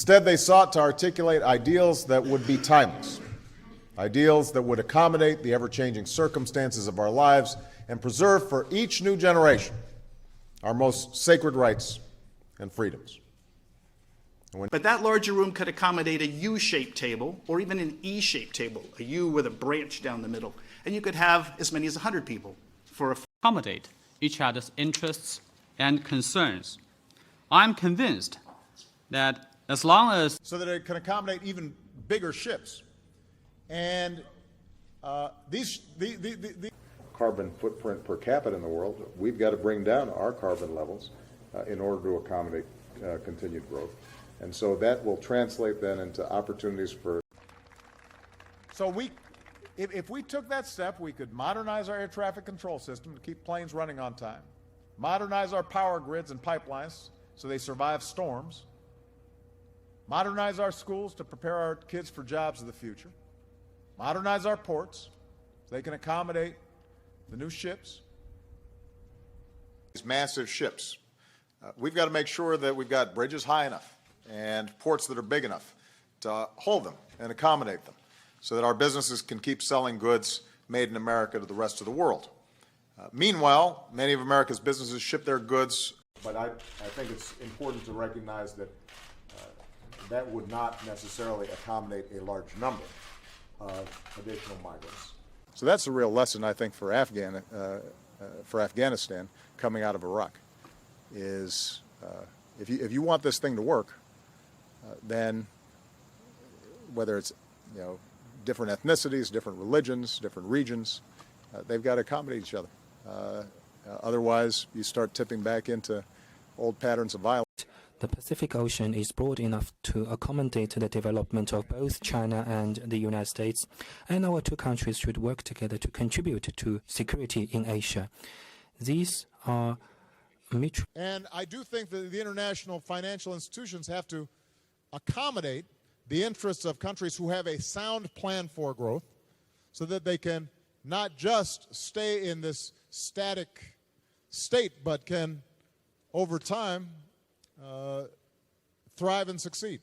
Instead, they sought to articulate ideals that would be timeless, ideals that would accommodate the ever-changing circumstances of our lives and preserve for each new generation our most sacred rights and freedoms. But that larger room could accommodate a U-shaped table or even an E-shaped table, a U with a branch down the middle. And you could have as many as 100 people for accommodate each other's interests and concerns. I'm convinced that as long as so that it can accommodate even bigger ships. And these carbon footprint per capita in the world, we've got to bring down our carbon levels in order to accommodate continued growth. And so that will translate then into opportunities for. So if we took that step, we could modernize our air traffic control system to keep planes running on time, modernize our power grids and pipelines so they survive storms, modernize our schools to prepare our kids for jobs of the future, modernize our ports so they can accommodate the new ships. These massive ships. We've got to make sure that we've got bridges high enough and ports that are big enough to hold them and accommodate them so that our businesses can keep selling goods made in America to the rest of the world. Meanwhile, many of America's businesses ship their goods. But I think it's important to recognize that that would not necessarily accommodate a large number of additional migrants. So that's a real lesson, I think, for Afghanistan coming out of Iraq, is if you want this thing to work, then whether it's different ethnicities, different religions, different regions, they've got to accommodate each other. Otherwise, you start tipping back into old patterns of violence. The Pacific Ocean is broad enough to accommodate the development of both China and the United States, and our two countries should work together to contribute to security in Asia. These are mutual. And I do think that the international financial institutions have to accommodate the interests of countries who have a sound plan for growth so that they can not just stay in this static state, but can, over time, thrive and succeed.